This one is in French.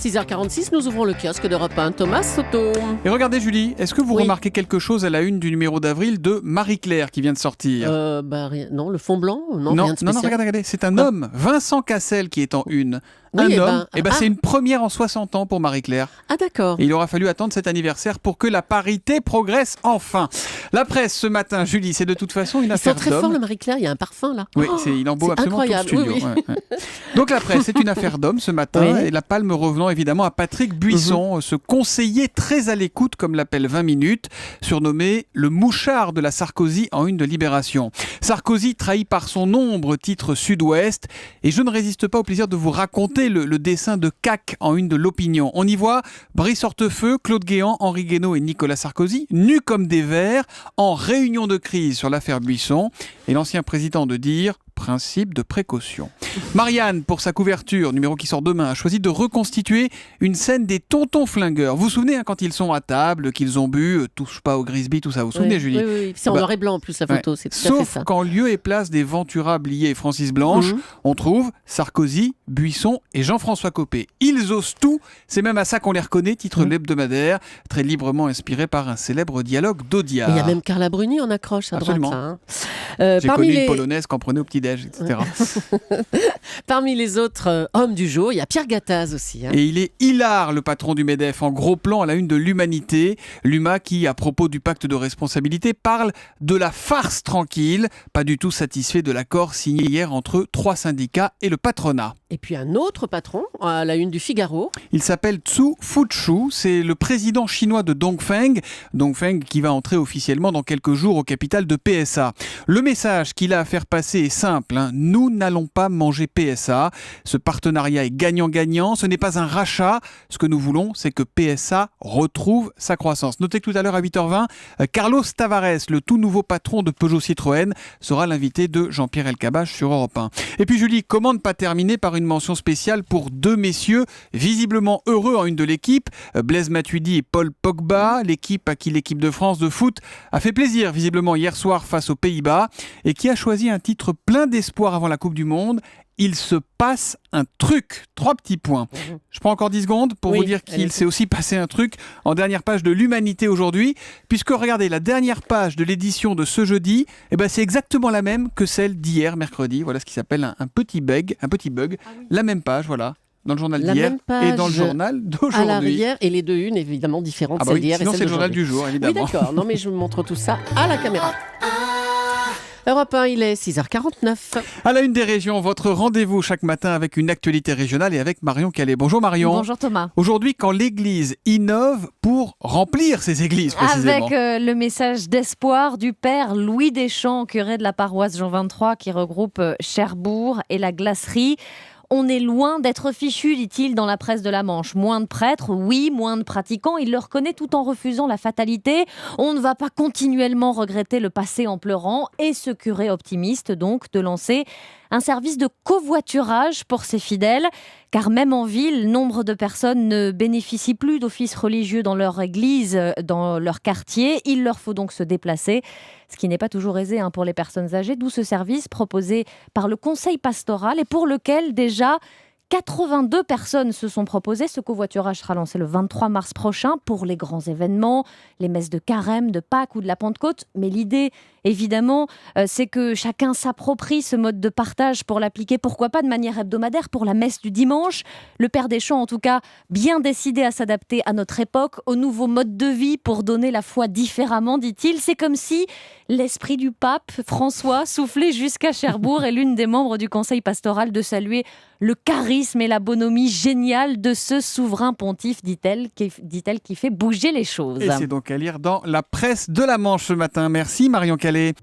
6h46, nous ouvrons le kiosque d'Europe 1. Thomas Soto. Et regardez Julie, est-ce que vous remarquez quelque chose à la une du numéro d'avril de Marie-Claire qui vient de sortir? Rien, non, le fond blanc, non, rien de spécial. Non, regardez, c'est un homme, Vincent Cassel, qui est en une. Oui, C'est une première en 60 ans pour Marie-Claire. Ah d'accord. Et il aura fallu attendre cet anniversaire pour que la parité progresse enfin. La presse ce matin, Julie, c'est de toute façon une affaire d'homme. Ils sont très forts le Marie-Claire, il y a un parfum là. Oui, il embaube absolument incroyable. tout le studio. Oui. Donc la presse, c'est une affaire d'homme ce matin, et la palme revenant évidemment à Patrick Buisson, ce conseiller très à l'écoute, comme l'appelle 20 minutes, surnommé le mouchard de la Sarkozy en une de Libération. Sarkozy trahi par son ombre, titre Sud-Ouest, et je ne résiste pas au plaisir de vous raconter le dessin de CAC en une de l'Opinion. On y voit Brice Hortefeux, Claude Guéant, Henri Guénaud et Nicolas Sarkozy, nus comme des vers, en réunion de crise sur l'affaire Buisson, et l'ancien président de dire principe de précaution. Marianne, pour sa couverture, numéro qui sort demain, a choisi de reconstituer une scène des tontons flingueurs. Vous vous souvenez quand ils sont à table, qu'ils ont bu, touche pas au Grisby, tout ça, vous vous souvenez Julie? Oui. C'est en noir et blanc en plus la photo, c'est tout à fait ça. Sauf qu'en lieu et place des Ventura, Blier et Francis Blanche, on trouve Sarkozy, Buisson et Jean-François Copé. Ils osent tout, c'est même à ça qu'on les reconnaît, titre l'hebdomadaire, très librement inspiré par un célèbre dialogue d'Audiard. Il y a même Carla Bruni en accroche à droite. Là, J'ai connu une polonaise qu'on prenait au petit-déj, etc. Parmi les autres hommes du jour, il y a Pierre Gattaz aussi. Et il est hilar, le patron du MEDEF, en gros plan à la une de l'Humanité. L'UMA qui, à propos du pacte de responsabilité, parle de la farce tranquille, pas du tout satisfait de l'accord signé hier entre 3 syndicats et le patronat. Et puis un autre patron à la une du Figaro. Il s'appelle Zhu Fuchu, c'est le président chinois de Dongfeng. Dongfeng qui va entrer officiellement dans quelques jours au capital de PSA. Le message qu'il a à faire passer est simple, nous n'allons pas manger PSA. Ce partenariat est gagnant-gagnant, ce n'est pas un rachat. Ce que nous voulons, c'est que PSA retrouve sa croissance. Notez que tout à l'heure à 8h20, Carlos Tavares, le tout nouveau patron de Peugeot Citroën, sera l'invité de Jean-Pierre Elkabbach sur Europe 1. Et puis Julie, comment ne pas terminer par une mention spéciale pour deux messieurs visiblement heureux en une de l'équipe, Blaise Matuidi et Paul Pogba, l'équipe à qui l'équipe de France de foot a fait plaisir visiblement hier soir face aux Pays-Bas et qui a choisi un titre plein d'espoir avant la Coupe du Monde. Il se passe un truc. 3 petits points. Je prends encore 10 secondes pour vous dire qu'il s'est aussi passé un truc en dernière page de l'Humanité aujourd'hui, puisque regardez, la dernière page de l'édition de ce jeudi, c'est exactement la même que celle d'hier, mercredi. Voilà ce qui s'appelle un petit bug. La même page, voilà. Dans le journal d'hier et dans le journal d'aujourd'hui. À l'arrière, et les deux unes évidemment différentes, celle d'hier et celle c'est le journal du jour, évidemment. Oui, d'accord. Non, mais je vous montre tout ça à la caméra. Europe 1, il est 6h49. À la une des régions, votre rendez-vous chaque matin avec une actualité régionale et avec Marion Calais. Bonjour Marion. Bonjour Thomas. Aujourd'hui, quand l'Église innove pour remplir ses églises, précisément. Avec le message d'espoir du père Louis Deschamps, curé de la paroisse Jean 23 qui regroupe Cherbourg et la Glacerie. On est loin d'être fichu, dit-il dans la presse de la Manche. Moins de prêtres, oui, moins de pratiquants. Il le reconnaît tout en refusant la fatalité. On ne va pas continuellement regretter le passé en pleurant. Et ce curé optimiste, donc, de lancer un service de covoiturage pour ses fidèles. Car même en ville, nombre de personnes ne bénéficient plus d'offices religieux dans leur église, dans leur quartier. Il leur faut donc se déplacer, ce qui n'est pas toujours aisé pour les personnes âgées. D'où ce service proposé par le conseil pastoral et pour lequel déjà 82 personnes se sont proposées. Ce covoiturage sera lancé le 23 mars prochain pour les grands événements, les messes de Carême, de Pâques ou de la Pentecôte. Mais l'idée, évidemment, c'est que chacun s'approprie ce mode de partage pour l'appliquer, pourquoi pas de manière hebdomadaire, pour la messe du dimanche. Le Père Deschamps, en tout cas, bien décidé à s'adapter à notre époque, au nouveau mode de vie pour donner la foi différemment, dit-il. C'est comme si l'esprit du pape François soufflait jusqu'à Cherbourg et l'une des membres du conseil pastoral de saluer le charisme et la bonhomie géniale de ce souverain pontife, dit-elle, qui fait bouger les choses. Et c'est donc à lire dans la presse de la Manche ce matin. Merci Marion Calais.